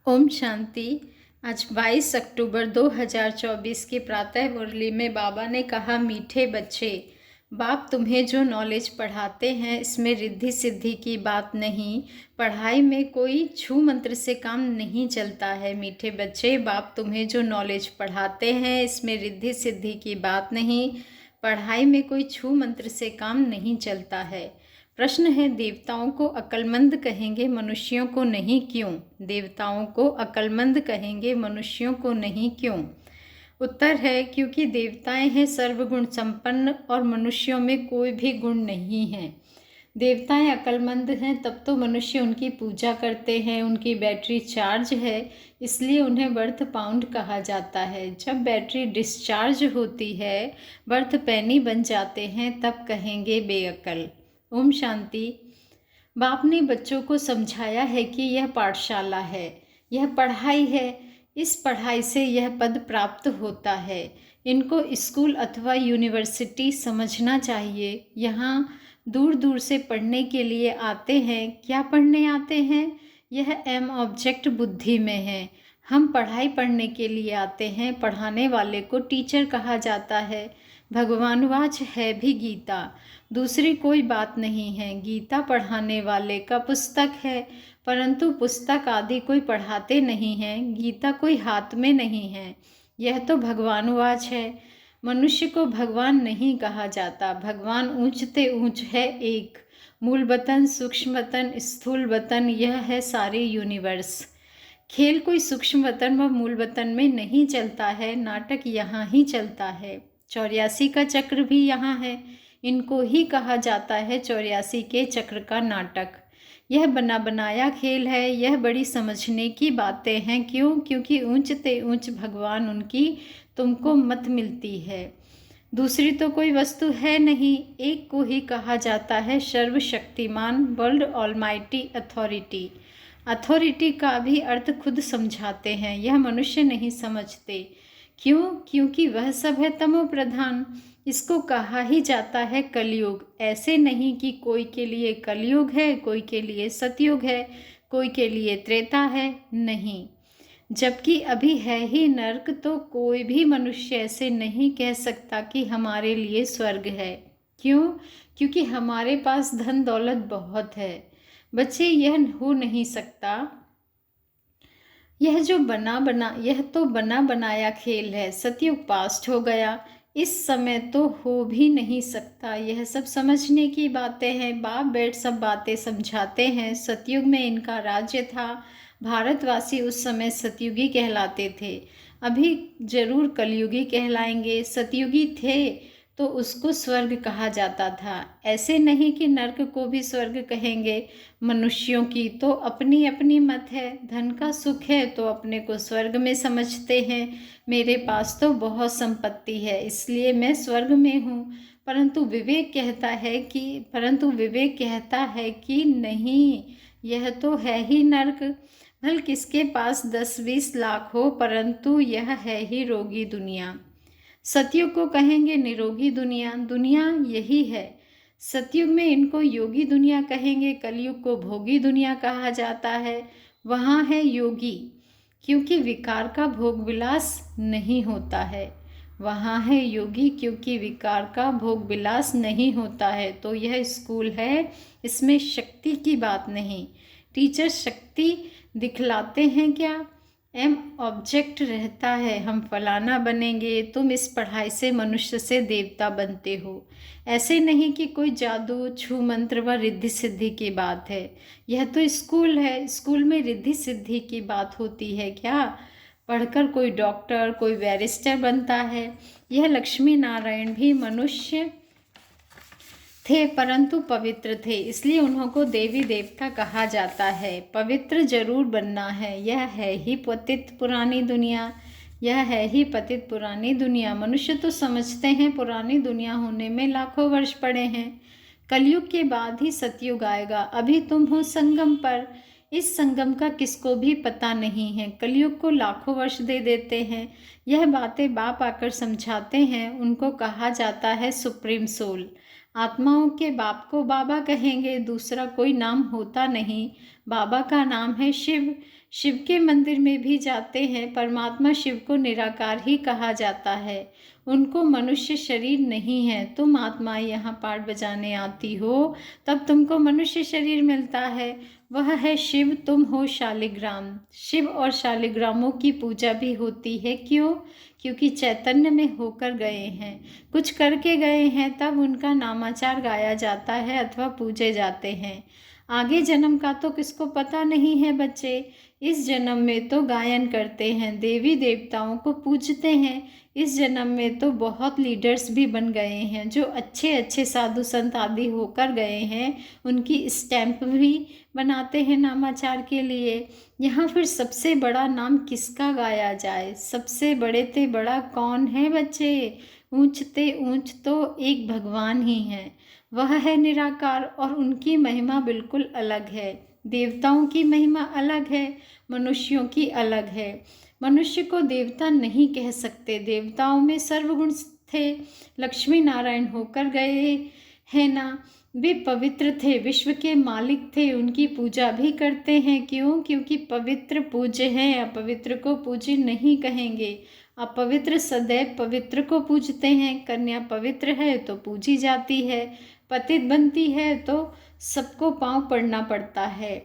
ओम शांति। आज 22 अक्टूबर 2024 की प्रातः मुरली में बाबा ने कहा, मीठे बच्चे, बाप तुम्हें जो नॉलेज पढ़ाते हैं इसमें रिद्धि सिद्धि की बात नहीं। पढ़ाई में कोई छू मंत्र से काम नहीं चलता है। मीठे बच्चे, बाप तुम्हें जो नॉलेज पढ़ाते हैं इसमें रिद्धि सिद्धि की बात नहीं। पढ़ाई में कोई छू मंत्र से काम नहीं चलता है। प्रश्न है, देवताओं को अक्लमंद कहेंगे, मनुष्यों को नहीं, क्यों? देवताओं को अक्लमंद कहेंगे, मनुष्यों को नहीं, क्यों? उत्तर है, क्योंकि देवताएं हैं सर्वगुण संपन्न और मनुष्यों में कोई भी गुण नहीं है। देवताएं अक्लमंद हैं तब तो मनुष्य उनकी पूजा करते हैं, उनकी बैटरी चार्ज है, इसलिए उन्हें बर्थ पाउंड कहा जाता है। जब बैटरी डिस्चार्ज होती है, बर्थ पैनी बन जाते हैं, तब कहेंगे बेअक्ल। ओम शांति। बाप ने बच्चों को समझाया है कि यह पाठशाला है, यह पढ़ाई है, इस पढ़ाई से यह पद प्राप्त होता है। इनको स्कूल अथवा यूनिवर्सिटी समझना चाहिए। यहाँ दूर दूर से पढ़ने के लिए आते हैं। क्या पढ़ने आते हैं? यह एम ऑब्जेक्ट बुद्धि में है। हम पढ़ाई पढ़ने के लिए आते हैं। पढ़ाने वाले को टीचर कहा जाता है। भगवानवाच है भी गीता, दूसरी कोई बात नहीं है। गीता पढ़ाने वाले का पुस्तक है, परंतु पुस्तक आदि कोई पढ़ाते नहीं हैं। गीता कोई हाथ में नहीं है। यह तो भगवानवाच है। मनुष्य को भगवान नहीं कहा जाता। भगवान ऊंचते ऊंच है एक। मूल वतन, सूक्ष्म वतन, स्थूल वतन, यह है सारे यूनिवर्स। खेल कोई सूक्ष्म वतन व मूल वतन में नहीं चलता है। नाटक यहाँ ही चलता है। 84 का चक्र भी यहाँ है। इनको ही कहा जाता है 84 के चक्र का नाटक। यह बना बनाया खेल है। यह बड़ी समझने की बातें हैं। क्यों? क्योंकि ऊंचते ऊंच भगवान उनकी तुमको मत मिलती है। दूसरी तो कोई वस्तु है नहीं। एक को ही कहा जाता है सर्वशक्तिमान, वर्ल्ड ऑलमाइटी अथॉरिटी। अथॉरिटी का भी अर्थ खुद समझाते हैं, यह मनुष्य नहीं समझते। क्यों? क्योंकि वह सब है तमो प्रधान। इसको कहा ही जाता है कलयुग। ऐसे नहीं कि कोई के लिए कलयुग है, कोई के लिए सतयुग है, कोई के लिए त्रेता है, नहीं। जबकि अभी है ही नर्क, तो कोई भी मनुष्य ऐसे नहीं कह सकता कि हमारे लिए स्वर्ग है। क्यों? क्योंकि हमारे पास धन दौलत बहुत है। बच्चे, यह हो नहीं सकता। यह तो बना बनाया खेल है। सतयुग पास्ट हो गया, इस समय तो हो भी नहीं सकता। यह सब समझने की बातें हैं। बाप बैठ सब बातें समझाते हैं। सतयुग में इनका राज्य था। भारतवासी उस समय सतयुगी कहलाते थे। अभी जरूर कलयुगी कहलाएंगे। सतयुगी थे तो उसको स्वर्ग कहा जाता था। ऐसे नहीं कि नर्क को भी स्वर्ग कहेंगे। मनुष्यों की तो अपनी अपनी मत है। धन का सुख है तो अपने को स्वर्ग में समझते हैं। मेरे पास तो बहुत संपत्ति है, इसलिए मैं स्वर्ग में हूँ। परंतु विवेक कहता है कि नहीं, यह तो है ही नर्क। भल किसके पास 10-20 लाख हो, परंतु यह है ही रोगी दुनिया। सतयुग को कहेंगे निरोगी दुनिया। दुनिया यही है। सतयुग में इनको योगी दुनिया कहेंगे। कलयुग को भोगी दुनिया कहा जाता है। वहाँ है योगी, क्योंकि विकार का भोग विलास नहीं होता है। वहाँ है योगी, क्योंकि विकार का भोग विलास नहीं होता है। तो यह स्कूल है, इसमें शक्ति की बात नहीं। टीचर शक्ति दिखलाते हैं क्या? एम ऑब्जेक्ट रहता है, हम फलाना बनेंगे। तुम इस पढ़ाई से मनुष्य से देवता बनते हो। ऐसे नहीं कि कोई जादू, छू मंत्र व रिद्धि सिद्धि की बात है। यह तो स्कूल है। स्कूल में रिद्धि सिद्धि की बात होती है क्या? पढ़कर कोई डॉक्टर, कोई बैरिस्टर बनता है। यह लक्ष्मी नारायण भी मनुष्य थे, परंतु पवित्र थे, इसलिए उनको देवी देवता कहा जाता है। पवित्र जरूर बनना है। यह है ही पतित पुरानी दुनिया। यह है ही पतित पुरानी दुनिया। मनुष्य तो समझते हैं पुरानी दुनिया होने में लाखों वर्ष पड़े हैं। कलयुग के बाद ही सतयुग आएगा। अभी तुम हो संगम पर। इस संगम का किसको भी पता नहीं है। कलयुग को लाखों वर्ष दे देते हैं। यह बातें बाप आकर समझाते हैं। उनको कहा जाता है सुप्रीम सोल। आत्माओं के बाप को बाबा कहेंगे। दूसरा कोई नाम होता नहीं। बाबा का नाम है शिव। शिव के मंदिर में भी जाते हैं। परमात्मा शिव को निराकार ही कहा जाता है, उनको मनुष्य शरीर नहीं है। तुम आत्मा यहाँ पाठ बजाने आती हो तब तुमको मनुष्य शरीर मिलता है, वह है शिव, तुम हो शालिग्राम। शिव और शालिग्रामों की पूजा भी होती है। क्यों? क्योंकि चैतन्य में होकर गए हैं, कुछ करके गए हैं, तब उनका नामाचार गाया जाता है अथवा पूजे जाते हैं। आगे जन्म का तो किसको पता नहीं है बच्चे। इस जन्म में तो गायन करते हैं, देवी देवताओं को पूजते हैं। इस जन्म में तो बहुत लीडर्स भी बन गए हैं, जो अच्छे अच्छे साधु संत आदि होकर गए हैं, उनकी स्टैंप भी बनाते हैं नामाचार के लिए। यहाँ फिर सबसे बड़ा नाम किसका गाया जाए? सबसे बड़े ते बड़ा कौन है बच्चे? ऊंचते ऊंच तो एक भगवान ही हैं, वह है निराकार, और उनकी महिमा बिल्कुल अलग है। देवताओं की महिमा अलग है, मनुष्यों की अलग है। मनुष्य को देवता नहीं कह सकते, देवताओं में सर्वगुण थे, लक्ष्मी नारायण होकर गए हैं ना, वे पवित्र थे, विश्व के मालिक थे, उनकी पूजा भी करते हैं। क्यों? क्योंकि पवित्र पूज्य हैं, अपवित्र को पूज्य नहीं कहेंगे। अपवित्र सदैव पवित्र को पूजते हैं। कन्या पवित्र है तो पूजी जाती है, पतित बनती है तो सबको पांव पड़ना पड़ता है।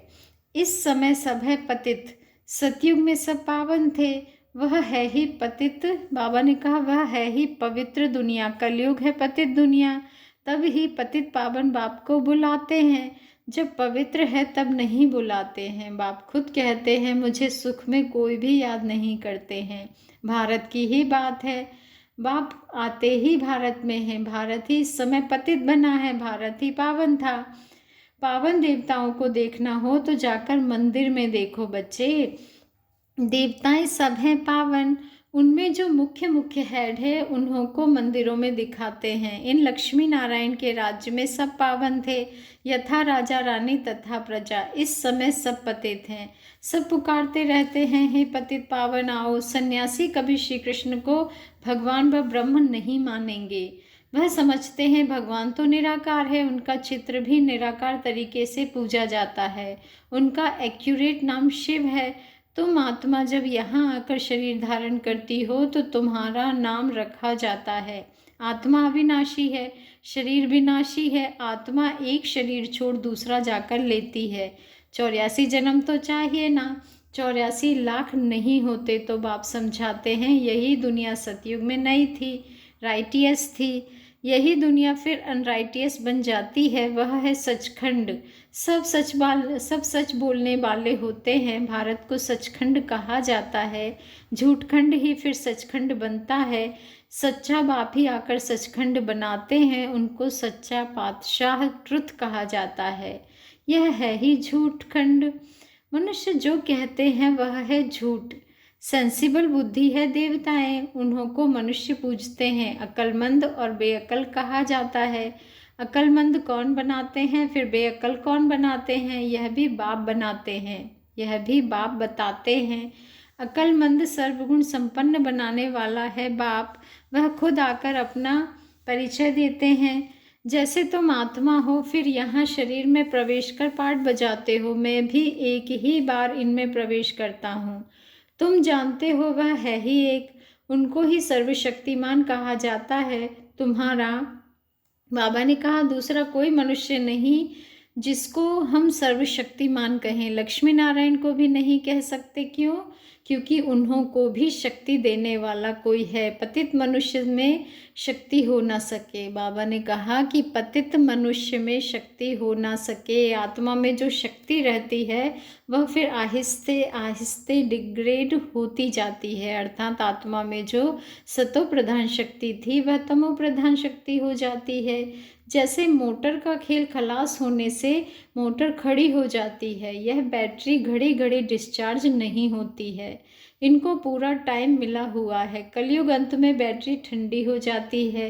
इस समय सब है पतित, सतयुग में सब पावन थे, वह है ही पतित। बाबा ने कहा वह है ही पवित्र दुनिया, कलयुग है पतित दुनिया, तब ही पतित पावन बाप को बुलाते हैं। जब पवित्र है तब नहीं बुलाते हैं। बाप खुद कहते हैं मुझे सुख में कोई भी याद नहीं करते हैं। भारत की ही बात है, बाप आते ही भारत में हैं, भारत ही इस समय पतित बना है, भारत ही पावन था। पावन देवताओं को देखना हो तो जाकर मंदिर में देखो बच्चे, देवताएं सब हैं पावन, उनमें जो मुख्य मुख्य हेड है उन्हों को मंदिरों में दिखाते हैं। इन लक्ष्मी नारायण के राज्य में सब पावन थे, यथा राजा रानी तथा प्रजा। इस समय सब पतित हैं, सब पुकारते रहते हैं हे पतित पावन आओ। सन्यासी कभी श्री कृष्ण को भगवान व ब्रह्म नहीं मानेंगे, वह समझते हैं भगवान तो निराकार है, उनका चित्र भी निराकार तरीके से पूजा जाता है, उनका एक्यूरेट नाम शिव है। तुम आत्मा जब यहाँ आकर शरीर धारण करती हो तो तुम्हारा नाम रखा जाता है। आत्मा अविनाशी है, शरीर विनाशी है। आत्मा एक शरीर छोड़ दूसरा जाकर लेती है। 84 जन्म तो चाहिए ना, 84 लाख नहीं होते तो बाप समझाते हैं यही दुनिया सतयुग में नहीं थी, राइटियस थी, यही दुनिया फिर अनराइटियस बन जाती है, वह है सचखंड। सब सच बोलने वाले होते हैं, भारत को सचखंड कहा जाता है। झूठखंड ही फिर सचखंड बनता है, सच्चा बाप ही आकर सचखंड बनाते हैं, उनको सच्चा पातशाह ट्रुथ कहा जाता है। यह है ही झूठखंड। मनुष्य जो कहते हैं वह है झूठ। सेंसिबल बुद्धि है देवताएं, उन्हों को मनुष्य पूजते हैं। अक्लमंद और बेअक्ल कहा जाता है। अक्लमंद कौन बनाते हैं, फिर बेअक्ल कौन बनाते हैं? यह भी बाप बनाते हैं, यह भी बाप बताते हैं। अक्लमंद सर्वगुण संपन्न बनाने वाला है बाप, वह खुद आकर अपना परिचय देते हैं। जैसे तुम आत्मा हो, फिर यहाँ शरीर में प्रवेश कर पाठ बजाते हो, मैं भी एक ही बार इनमें प्रवेश करता हूँ। तुम जानते हो वह है ही एक, उनको ही सर्वशक्तिमान कहा जाता है। तुम्हारा बाबा ने कहा दूसरा कोई मनुष्य नहीं जिसको हम सर्वशक्तिमान कहें। लक्ष्मी नारायण को भी नहीं कह सकते। क्यों? क्योंकि उन्हों को भी शक्ति देने वाला कोई है। पतित मनुष्य में शक्ति हो ना सके। बाबा ने कहा कि पतित मनुष्य में शक्ति हो ना सके। आत्मा में जो शक्ति रहती है वह फिर आहिस्ते आहिस्ते डिग्रेड होती जाती है, अर्थात आत्मा में जो सतो प्रधान शक्ति थी वह तमो प्रधान शक्ति हो जाती है। जैसे मोटर का खेल खलास होने से मोटर खड़ी हो जाती है, यह बैटरी घड़ी घड़ी डिस्चार्ज नहीं होती है, इनको पूरा टाइम मिला हुआ है। कलयुग अंत में बैटरी ठंडी हो जाती है।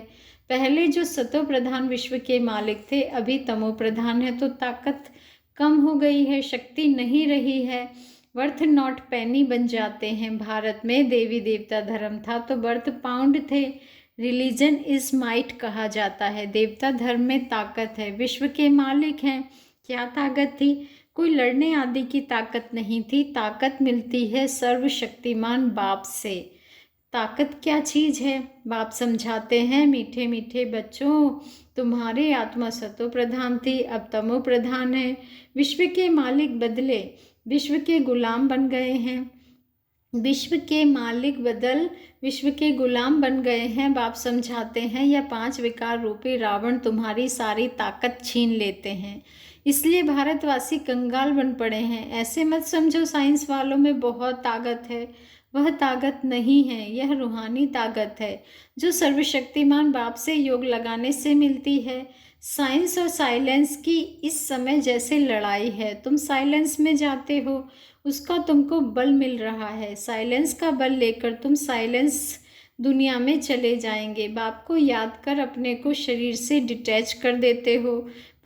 पहले जो सतो प्रधान विश्व के मालिक थे अभी तमो प्रधान है, तो ताकत कम हो गई है, शक्ति नहीं रही है, वर्थ नॉट पेनी बन जाते हैं। भारत में देवी देवता धर्म था तो वर्थ पाउंड थे। रिलीजन इज माइट कहा जाता है। देवता धर्म में ताकत है, विश्व के मालिक हैं। क्या ताकत थी? कोई लड़ने आदि की ताकत नहीं थी। ताकत मिलती है सर्वशक्तिमान बाप से। ताकत क्या चीज़ है? बाप समझाते हैं, मीठे मीठे बच्चों, तुम्हारी आत्मा सतो प्रधान थी, अब तमो प्रधान है। विश्व के मालिक बदले, विश्व के गुलाम बन गए हैं। विश्व के मालिक बदल विश्व के गुलाम बन गए हैं। बाप समझाते हैं, यह 5 विकार रूपी रावण तुम्हारी सारी ताकत छीन लेते हैं, इसलिए भारतवासी कंगाल बन पड़े हैं। ऐसे मत समझो साइंस वालों में बहुत ताकत है, वह ताकत नहीं है, यह रूहानी ताकत है जो सर्वशक्तिमान बाप से योग लगाने से मिलती है। साइंस और साइलेंस की इस समय जैसे लड़ाई है, तुम साइलेंस में जाते हो, उसका तुमको बल मिल रहा है। साइलेंस का बल लेकर तुम साइलेंस दुनिया में चले जाएंगे। बाप को याद कर अपने को शरीर से डिटैच कर देते हो।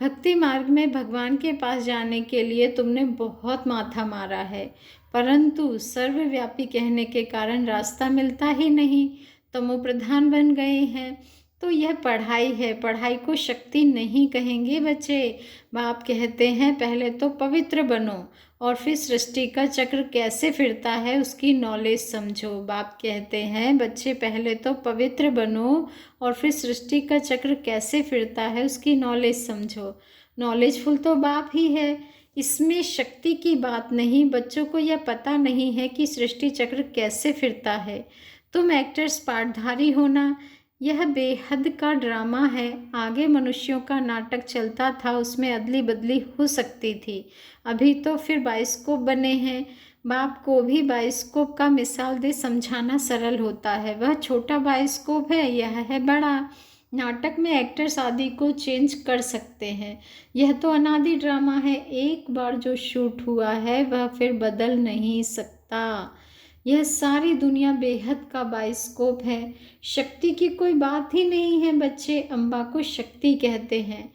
भक्ति मार्ग में भगवान के पास जाने के लिए तुमने बहुत माथा मारा है, परंतु सर्वव्यापी कहने के कारण रास्ता मिलता ही नहीं। तमो प्रधान बन गए हैं। तो यह पढ़ाई है, पढ़ाई को शक्ति नहीं कहेंगे बच्चे। बाप कहते हैं पहले तो पवित्र बनो और फिर सृष्टि का चक्र कैसे फिरता है उसकी नॉलेज समझो। बाप कहते हैं बच्चे पहले तो पवित्र बनो और फिर सृष्टि का चक्र कैसे फिरता है उसकी नॉलेज समझो। नॉलेजफुल तो बाप ही है, इसमें शक्ति की बात नहीं। बच्चों को यह पता नहीं है कि सृष्टि चक्र कैसे फिरता है। तुम एक्टर्स पार्टधारी होना, यह बेहद का ड्रामा है। आगे मनुष्यों का नाटक चलता था, उसमें अदली बदली हो सकती थी। अभी तो फिर बाइस्कोप बने हैं। बाप को भी बाइस्कोप का मिसाल दे समझाना सरल होता है। वह छोटा बाइस्कोप है, यह है बड़ा। नाटक में एक्टर्स आदि को चेंज कर सकते हैं, यह तो अनादि ड्रामा है। एक बार जो शूट हुआ है वह फिर बदल नहीं सकता। यह सारी दुनिया बेहद का बाइस्कोप है। शक्ति की कोई बात ही नहीं है बच्चे। अम्बा को शक्ति कहते हैं,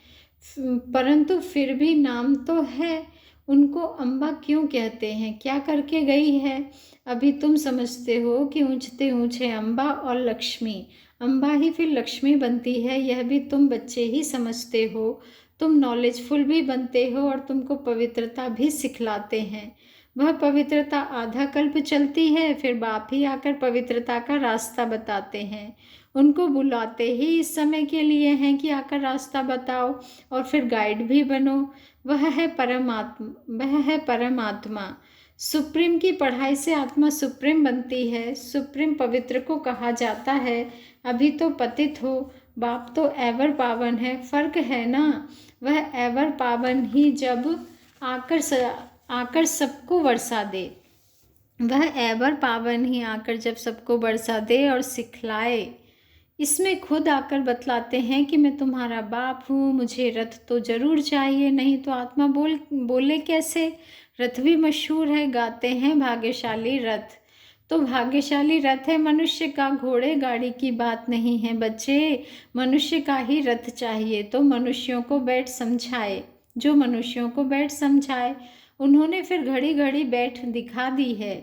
परंतु फिर भी नाम तो है। उनको अम्बा क्यों कहते हैं? क्या करके गई है? अभी तुम समझते हो कि ऊंचते ऊंचे अम्बा और लक्ष्मी, अम्बा ही फिर लक्ष्मी बनती है। यह भी तुम बच्चे ही समझते हो। तुम नॉलेजफुल भी बनते हो और तुमको पवित्रता भी सिखलाते हैं। वह पवित्रता आधा कल्प चलती है, फिर बाप ही आकर पवित्रता का रास्ता बताते हैं। उनको बुलाते ही इस समय के लिए हैं कि आकर रास्ता बताओ और फिर गाइड भी बनो। वह है परमात्मा। सुप्रीम की पढ़ाई से आत्मा सुप्रीम बनती है। सुप्रीम पवित्र को कहा जाता है। अभी तो पतित हो, बाप तो एवर पावन है। फर्क है ना? वह एवर पावन ही जब आकर सबको वर्षा दे, वह एवर पावन ही आकर जब सबको बरसा दे और सिखलाए। इसमें खुद आकर बतलाते हैं कि मैं तुम्हारा बाप हूँ, मुझे रथ तो जरूर चाहिए, नहीं तो आत्मा बोले कैसे? रथ भी मशहूर है, गाते हैं भाग्यशाली रथ। तो भाग्यशाली रथ है मनुष्य का, घोड़े गाड़ी की बात नहीं है बच्चे। मनुष्य का ही रथ चाहिए। तो मनुष्यों को बैठ समझाए, जो मनुष्यों को बैठ समझाए। उन्होंने फिर घड़ी घड़ी बैठ दिखा दी है।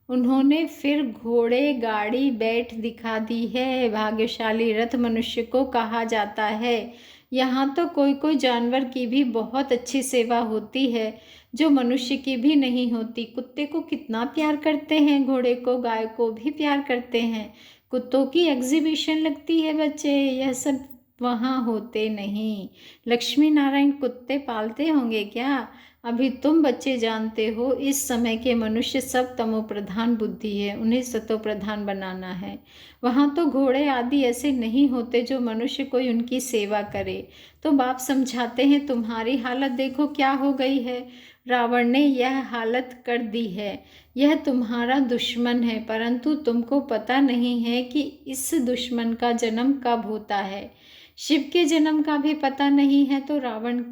उन्होंने फिर घोड़े गाड़ी बैठ दिखा दी है। भाग्यशाली रथ मनुष्य को कहा जाता है। यहाँ तो कोई कोई जानवर की भी बहुत अच्छी सेवा होती है जो मनुष्य की भी नहीं होती। कुत्ते को कितना प्यार करते हैं, घोड़े को, गाय को भी प्यार करते हैं। कुत्तों की एग्जीबिशन लगती है बच्चे, यह सब वहाँ होते नहीं। लक्ष्मी नारायण कुत्ते पालते होंगे क्या? अभी तुम बच्चे जानते हो इस समय के मनुष्य सब तमो प्रधान बुद्धि है, उन्हें सतो प्रधान बनाना है। वहाँ तो घोड़े आदि ऐसे नहीं होते जो मनुष्य कोई उनकी सेवा करे। तो बाप समझाते हैं तुम्हारी हालत देखो क्या हो गई है। रावण ने यह हालत कर दी है। यह तुम्हारा दुश्मन है, परंतु तुमको पता नहीं है कि इस दुश्मन का जन्म कब होता है। शिव के जन्म का भी पता नहीं है तो रावण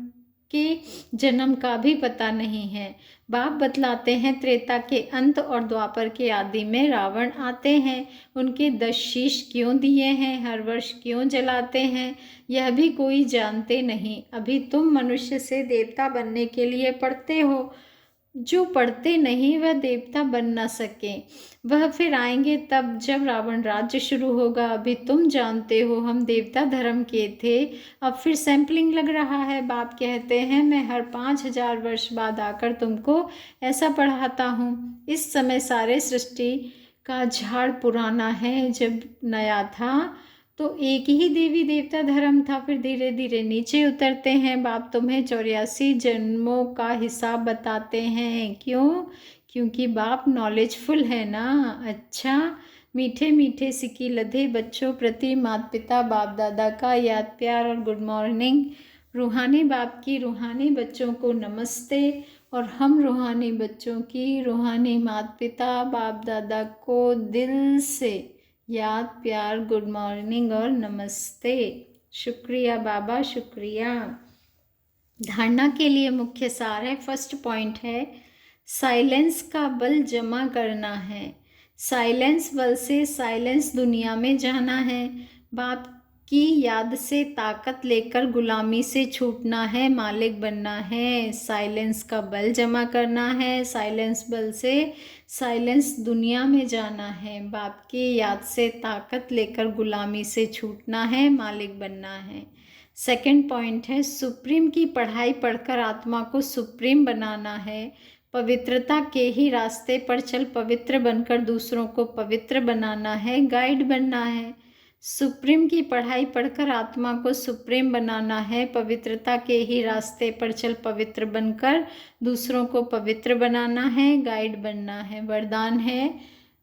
के जन्म का भी पता नहीं है। बाप बतलाते हैं त्रेता के अंत और द्वापर के आदि में रावण आते हैं। उनके 10 शीश क्यों दिए हैं, हर वर्ष क्यों जलाते हैं, यह भी कोई जानते नहीं। अभी तुम मनुष्य से देवता बनने के लिए पढ़ते हो। जो पढ़ते नहीं वह देवता बन ना सके। वह फिर आएंगे तब जब रावण राज्य शुरू होगा। अभी तुम जानते हो हम देवता धर्म के थे, अब फिर सैंपलिंग लग रहा है। बाप कहते हैं मैं हर 5000 वर्ष बाद आकर तुमको ऐसा पढ़ाता हूँ। इस समय सारे सृष्टि का झाड़ पुराना है, जब नया था तो एक ही देवी देवता धर्म था, फिर धीरे धीरे नीचे उतरते हैं। बाप तुम्हें 84 जन्मों का हिसाब बताते हैं। क्यों? क्योंकि बाप नॉलेजफुल है ना। अच्छा, मीठे मीठे सिक्की लधे बच्चों प्रति माता पिता बाप दादा का याद प्यार और गुड मॉर्निंग। रूहानी बाप की रूहानी बच्चों को नमस्ते, और हम रूहानी बच्चों की रूहानी माता पिता बाप दादा को दिल से याद प्यार गुड मॉर्निंग और नमस्ते। शुक्रिया बाबा, शुक्रिया। धारणा के लिए मुख्य सार है। फर्स्ट पॉइंट है साइलेंस का बल जमा करना है। साइलेंस बल से साइलेंस दुनिया में जाना है। बाप की याद से ताकत लेकर गुलामी से छूटना है, मालिक बनना है। साइलेंस का बल जमा करना है, साइलेंस बल से साइलेंस दुनिया में जाना है। बाप की याद से ताकत लेकर गुलामी से छूटना है, मालिक बनना है। सेकंड पॉइंट है सुप्रीम की पढ़ाई पढ़कर आत्मा को सुप्रीम बनाना है। पवित्रता के ही रास्ते पर चल पवित्र बनकर दूसरों को पवित्र बनाना है, गाइड बनना है। सुप्रीम की पढ़ाई पढ़कर आत्मा को सुप्रीम बनाना है। पवित्रता के ही रास्ते पर चल पवित्र बनकर दूसरों को पवित्र बनाना है, गाइड बनना है। वरदान है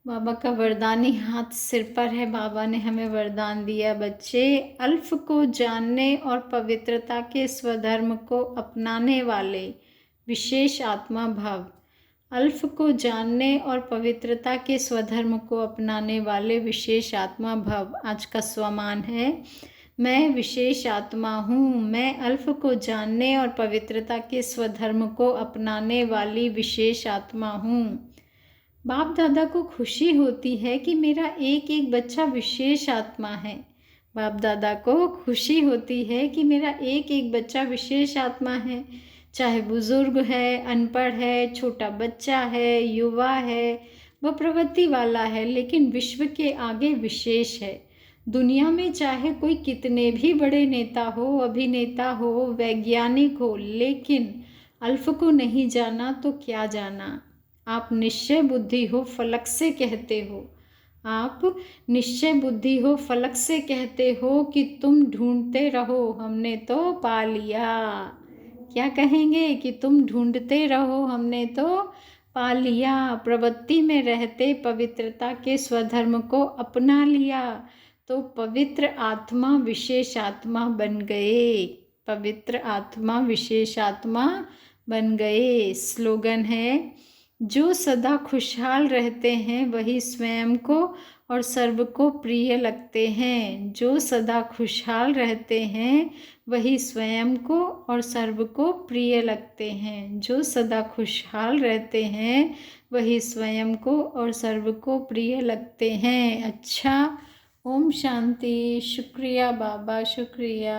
बाबा का वरदानी हाथ सिर पर है। बाबा ने हमें वरदान दिया, बच्चे अल्फ को जानने और पवित्रता के स्वधर्म को अपनाने वाले विशेष आत्मा भव। अल्फ को जानने और पवित्रता के स्वधर्म को अपनाने वाले विशेष आत्मा भव। आज का स्वमान है मैं विशेष आत्मा हूँ। मैं अल्फ को जानने और पवित्रता के स्वधर्म को अपनाने वाली विशेष आत्मा हूँ। बाप दादा को खुशी होती है कि मेरा एक एक बच्चा विशेष आत्मा है। बाप दादा को खुशी होती है कि मेरा एक एक बच्चा विशेष आत्मा है। चाहे बुजुर्ग है, अनपढ़ है, छोटा बच्चा है, युवा है, वह प्रवृत्ति वाला है, लेकिन विश्व के आगे विशेष है। दुनिया में चाहे कोई कितने भी बड़े नेता हो, अभिनेता हो, वैज्ञानिक हो, लेकिन अल्फ को नहीं जाना तो क्या जाना। आप निश्चय बुद्धि हो, फलक से कहते हो। आप निश्चय बुद्धि हो, फलक से कहते हो कि तुम ढूंढते रहो, हमने तो पा लिया। क्या कहेंगे कि तुम ढूंढते रहो, हमने तो पा लिया। प्रवृत्ति में रहते पवित्रता के स्वधर्म को अपना लिया तो पवित्र आत्मा विशेष आत्मा बन गए। पवित्र आत्मा विशेष आत्मा बन गए। स्लोगन है जो सदा खुशहाल रहते हैं वही स्वयं को और सर्व को प्रिय लगते हैं। जो सदा खुशहाल रहते हैं वही स्वयं को और सर्व को प्रिय लगते हैं। जो सदा खुशहाल रहते हैं वही स्वयं को और सर्व को प्रिय लगते हैं। अच्छा, ओम शांति। शुक्रिया बाबा, शुक्रिया।